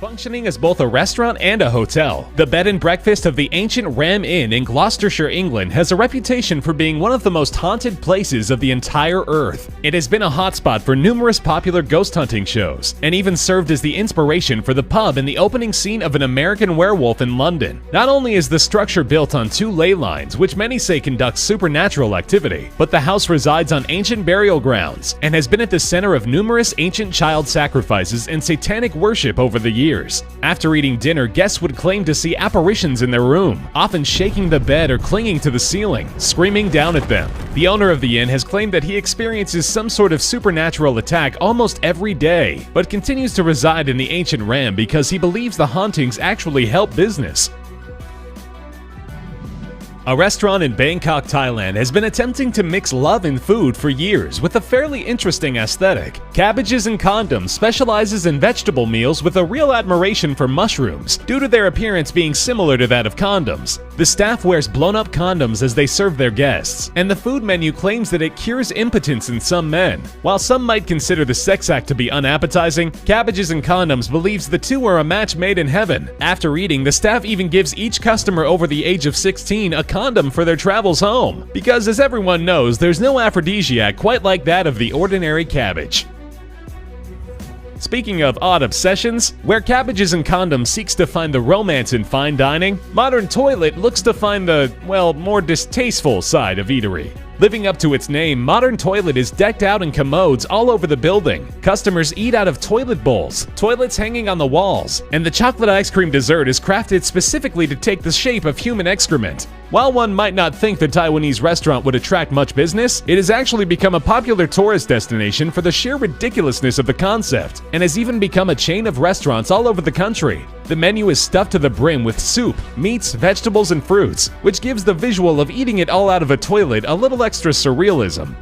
Functioning as both a restaurant and a hotel, the bed and breakfast of the ancient Ram Inn in Gloucestershire, England has a reputation for being one of the most haunted places of the entire earth. It has been a hotspot for numerous popular ghost hunting shows, and even served as the inspiration for the pub in the opening scene of An American Werewolf in London. Not only is the structure built on two ley lines, which many say conducts supernatural activity, but the house resides on ancient burial grounds, and has been at the center of numerous ancient child sacrifices and satanic worship over the years. After eating dinner, guests would claim to see apparitions in their room, often shaking the bed or clinging to the ceiling, screaming down at them. The owner of the inn has claimed that he experiences some sort of supernatural attack almost every day, but continues to reside in the ancient Ram because he believes the hauntings actually help business. A restaurant in Bangkok, Thailand has been attempting to mix love and food for years with a fairly interesting aesthetic. Cabbages and Condoms specializes in vegetable meals with a real admiration for mushrooms, due to their appearance being similar to that of condoms. The staff wears blown-up condoms as they serve their guests, and the food menu claims that it cures impotence in some men. While some might consider the sex act to be unappetizing, Cabbages and Condoms believes the two are a match made in heaven. After eating, the staff even gives each customer over the age of 16 a condom for their travels home, because as everyone knows, there's no aphrodisiac quite like that of the ordinary cabbage. Speaking of odd obsessions, where Cabbages and Condoms seeks to find the romance in fine dining, Modern Toilet looks to find the, well, more distasteful side of eatery. Living up to its name, Modern Toilet is decked out in commodes all over the building. Customers eat out of toilet bowls, toilets hanging on the walls, and the chocolate ice cream dessert is crafted specifically to take the shape of human excrement. While one might not think the Taiwanese restaurant would attract much business, it has actually become a popular tourist destination for the sheer ridiculousness of the concept, and has even become a chain of restaurants all over the country. The menu is stuffed to the brim with soup, meats, vegetables, and fruits, which gives the visual of eating it all out of a toilet a little extra surrealism.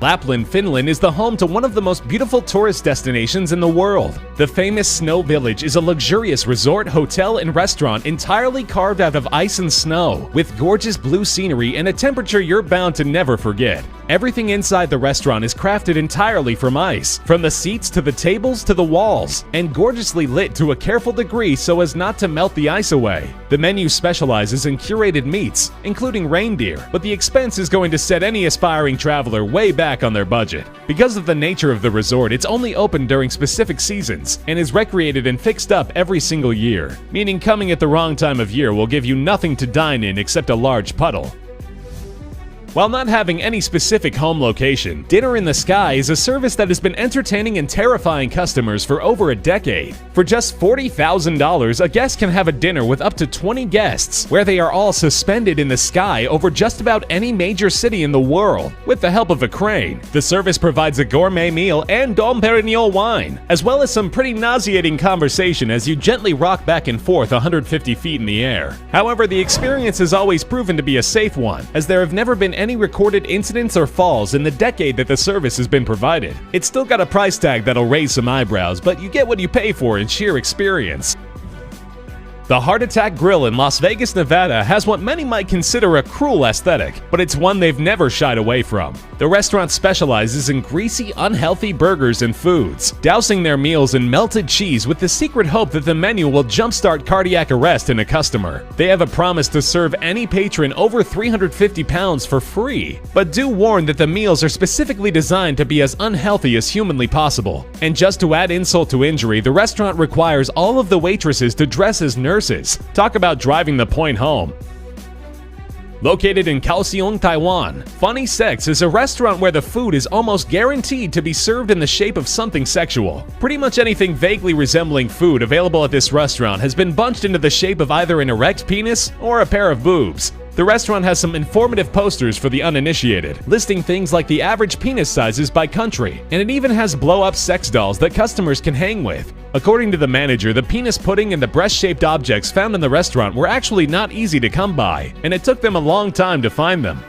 Lapland, Finland is the home to one of the most beautiful tourist destinations in the world. The famous Snow Village is a luxurious resort, hotel, and restaurant entirely carved out of ice and snow, with gorgeous blue scenery and a temperature you're bound to never forget. Everything inside the restaurant is crafted entirely from ice, from the seats to the tables to the walls, and gorgeously lit to a careful degree so as not to melt the ice away. The menu specializes in curated meats, including reindeer, but the expense is going to set any aspiring traveler way back on their budget. Because of the nature of the resort, it's only open during specific seasons, and is recreated and fixed up every single year, meaning coming at the wrong time of year will give you nothing to dine in except a large puddle. While not having any specific home location, Dinner in the Sky is a service that has been entertaining and terrifying customers for over a decade. For just $40,000, a guest can have a dinner with up to 20 guests, where they are all suspended in the sky over just about any major city in the world, with the help of a crane. The service provides a gourmet meal and Dom Perignon wine, as well as some pretty nauseating conversation as you gently rock back and forth 150 feet in the air. However, the experience has always proven to be a safe one, as there have never been any recorded incidents or falls in the decade that the service has been provided. It's still got a price tag that'll raise some eyebrows, but you get what you pay for in sheer experience. The Heart Attack Grill in Las Vegas, Nevada has what many might consider a cruel aesthetic, but it's one they've never shied away from. The restaurant specializes in greasy, unhealthy burgers and foods, dousing their meals in melted cheese with the secret hope that the menu will jumpstart cardiac arrest in a customer. They have a promise to serve any patron over 350 pounds for free, but do warn that the meals are specifically designed to be as unhealthy as humanly possible. And just to add insult to injury, the restaurant requires all of the waitresses to dress as nurses. Talk about driving the point home. Located in Kaohsiung, Taiwan, Funny Sex is a restaurant where the food is almost guaranteed to be served in the shape of something sexual. Pretty much anything vaguely resembling food available at this restaurant has been bunched into the shape of either an erect penis or a pair of boobs. The restaurant has some informative posters for the uninitiated, listing things like the average penis sizes by country, and it even has blow-up sex dolls that customers can hang with. According to the manager, the penis pudding and the breast-shaped objects found in the restaurant were actually not easy to come by, and it took them a long time to find them.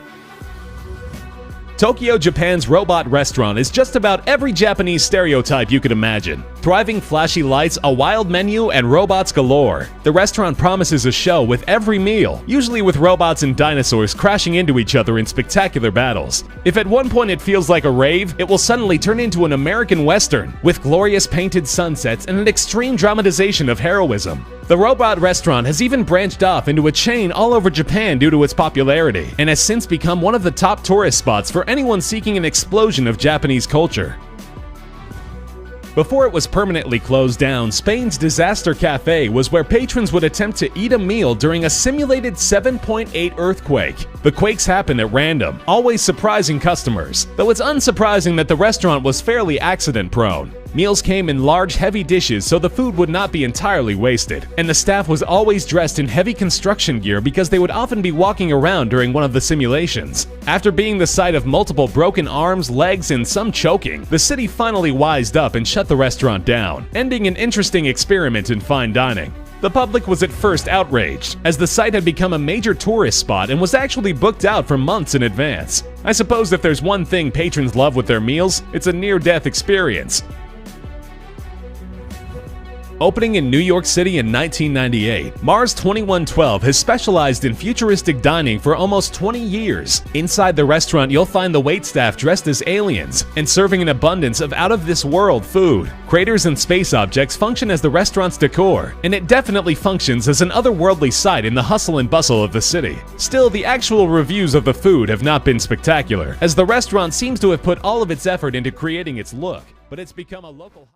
Tokyo, Japan's Robot Restaurant is just about every Japanese stereotype you could imagine. Thriving flashy lights, a wild menu, and robots galore. The restaurant promises a show with every meal, usually with robots and dinosaurs crashing into each other in spectacular battles. If at one point it feels like a rave, it will suddenly turn into an American Western, with glorious painted sunsets and an extreme dramatization of heroism. The Robot Restaurant has even branched off into a chain all over Japan due to its popularity, and has since become one of the top tourist spots for anyone seeking an explosion of Japanese culture. Before it was permanently closed down, Spain's Disaster Cafe was where patrons would attempt to eat a meal during a simulated 7.8 earthquake. The quakes happened at random, always surprising customers, though it's unsurprising that the restaurant was fairly accident-prone. Meals came in large, heavy dishes so the food would not be entirely wasted, and the staff was always dressed in heavy construction gear because they would often be walking around during one of the simulations. After being the site of multiple broken arms, legs, and some choking, the city finally wised up and shut the restaurant down, ending an interesting experiment in fine dining. The public was at first outraged, as the site had become a major tourist spot and was actually booked out for months in advance. I suppose if there's one thing patrons love with their meals, it's a near-death experience. Opening in New York City in 1998, Mars 2112 has specialized in futuristic dining for almost 20 years. Inside the restaurant, you'll find the waitstaff dressed as aliens and serving an abundance of out-of-this-world food. Craters and space objects function as the restaurant's decor, and it definitely functions as an otherworldly sight in the hustle and bustle of the city. Still, the actual reviews of the food have not been spectacular, as the restaurant seems to have put all of its effort into creating its look, but it's become a local